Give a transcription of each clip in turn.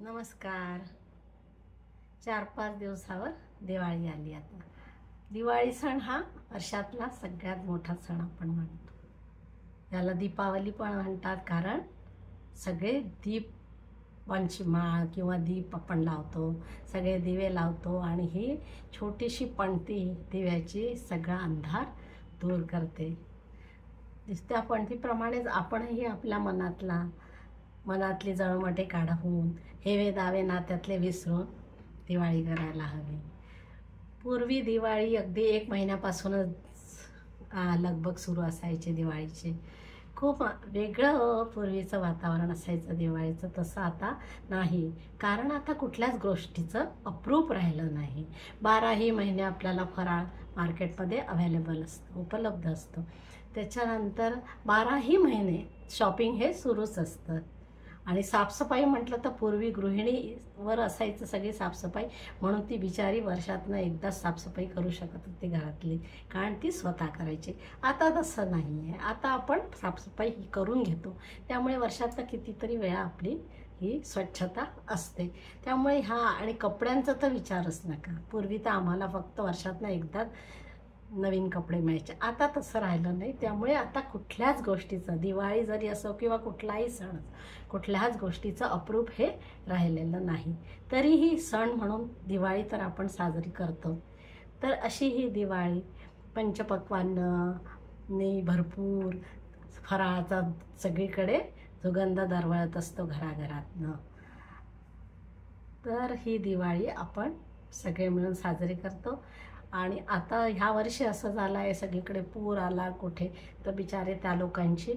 नमस्कार. 4-5 दिवसावर दिवाळी आली. आता दिवाळी सण हा वर्षातला सगळ्यात मोठा सण आपण म्हणतो. याला दीपावली पण म्हणतात, कारण सगळे दीपांची माळ किंवा दीप आपण लावतो, सगळे दिवे लावतो आणि ही छोटीशी पणती दिव्याची सगळा अंधार दूर करते. त्या पणतीप्रमाणेच आपणही आपल्या मनातली जळमटे काढून हेवे दावे नात्यातले विसरून दिवाळी करायला हवी. पूर्वी दिवाळी अगदी 1 महिन्यापासूनच लगबग सुरू असायची दिवाळीची. खूप वेगळं पूर्वीचं वातावरण असायचं दिवाळीचं. तसं आता नाही, कारण आता कुठल्याच गोष्टीचं अप्रूप राहिलं नाही. 12ही महिने आपल्याला फराळ मार्केटमध्ये अवेलेबल असतं, उपलब्ध असतं. त्याच्यानंतर 12ही महिने शॉपिंग हे सुरूच असतं. आणि साफसफाई म्हटलं तर पूर्वी गृहिणीवर असायचं सगळी साफसफाई, म्हणून ती बिचारी वर्षातनं एकदाच साफसफाई करू शकत होती घरातली, कारण ती स्वतः करायची. आता तसं नाही आहे. आता आपण साफसफाई ही करून घेतो, त्यामुळे वर्षातनं कितीतरी वेळा आपली ही स्वच्छता असते. त्यामुळे आणि कपड्यांचा तर विचारच नका. पूर्वी तर आम्हाला फक्त वर्षातनं एकदाच नवीन कपडे मिळायचे. आता तसं राहिलं नाही. त्यामुळे आता कुठल्याच गोष्टीचं, दिवाळी जरी असो किंवा कुठलाही सण, कुठल्याच गोष्टीचं अप्रूप हे राहिलेलं नाही. तरीही सण म्हणून दिवाळी तर आपण साजरी करतो. तर अशी ही दिवाळी पंचपक्वान्ननी भरपूर, फराळाचा सगळीकडे सुगंध दरवळत असतो घराघरातनं. तर ही दिवाळी आपण सगळे मिळून साजरी करतो. आणि आता ह्या वर्षी असं झालं आहे, सगळीकडे पूर आला कुठे, तर बिचारे त्या लोकांची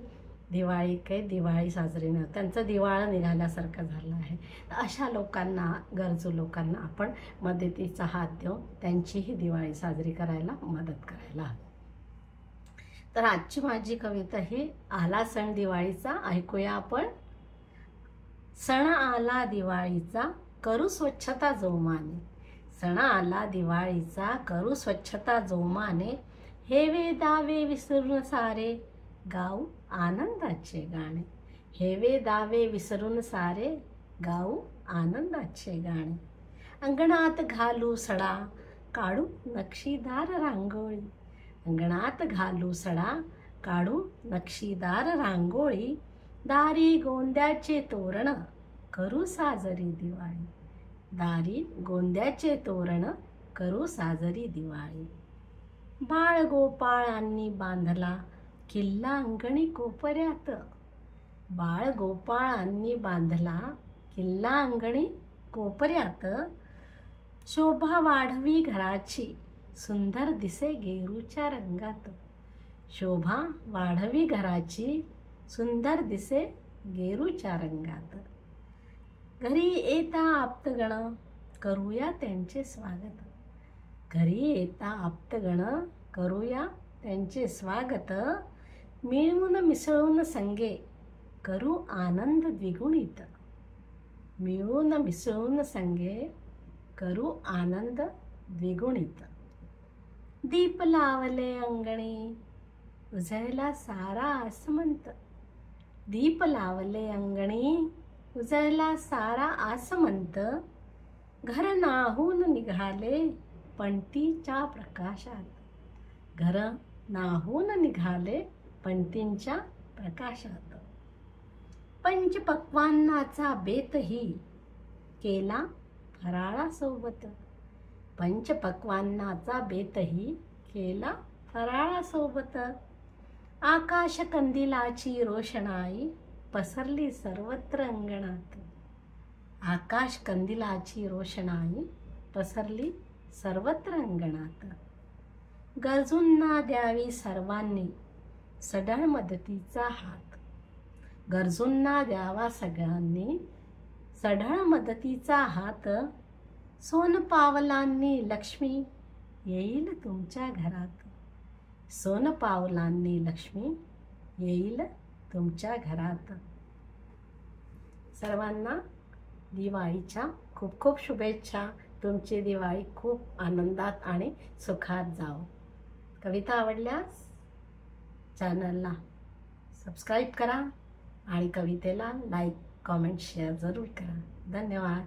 दिवाळी साजरी नाही, त्यांचं दिवाळं निघाल्यासारखं झालं आहे. तर अशा लोकांना, गरजू लोकांना आपण मदतीचा हात देऊन त्यांचीही दिवाळी साजरी करायला मदत करायला हवी. तर आजची माझी कविता ही आला सण दिवाळीचा, ऐकूया आपण. सण आला दिवाळीचा, करू स्वच्छता जोमाने. सण आला दिवाळीचा, करू स्वच्छता जोमाने. हेवे दावे विसरून सारे, गाऊ आनंदाचे गाणे. हेवे दावे विसरून सारे, गाऊ आनंदाचे गाणे. अंगणात घालू सडा, काढू नक्षीदार रांगोळी. अंगणात घालू सडा, काढू नक्षीदार रांगोळी. दारी गोंद्याचे तोरण, करू साजरी दिवाळी. दारी गोंद्याचे तोरण, करू साजरी दिवाळी. बाळ गोपाळांनी बांधला किल्ला अंगणी कोपऱ्यात. बाळ गोपाळांनी बांधला किल्ला अंगणी कोपऱ्यात. शोभा वाढवी घराची, सुंदर दिसे गेरूच्या रंगात. शोभा वाढवी घराची, सुंदर दिसे गेरूच्या रंगात. घरी येता आप्तगण, करूया त्यांचे स्वागत. घरी येता आप्तगण, करूया त्यांचे स्वागत. मिळून मिसळून संगे, करू आनंद द्विगुणित. मिळून मिसळून संगे, करू आनंद द्विगुणित. दीप लावले अंगणी, उजळला सारा आसमंत. दीप लावले अंगणी, उजळला सारा आसमंत. घर नाहून निघाले पणतीच्या प्रकाशात. घर नाहून निघाले पणतींच्या प्रकाशात. पंचपक्वान्नाचा बेतही, केला फराळासोबत. पंचपक्वान्नाचा बेतही, केला फराळासोबत. आकाश कंदिलाची रोषणाई, पसरली सर्वत्र अंगणात. आकाश कंदिलाची रोषणाई, पसरली सर्वत्र अंगणात. गरजूंना द्यावी सर्वांनी, सढळ मदतीचा हात. गरजूंना द्यावा सगळ्यांनी, सढळ मदतीचा हात. सोनपावलांनी लक्ष्मी, येईल तुमच्या घरात. सोनपावलांनी लक्ष्मी, येईल तुमच्या घरात. सर्वांना दिवाळीच्या खूप खूप शुभेच्छा. तुमची दिवाळी खूप आनंदात आणि सुखात जाओ. कविता आवडल्यास चॅनलला सबस्क्राईब करा आणि कवितेला लाईक कॉमेंट शेअर जरूर करा. धन्यवाद.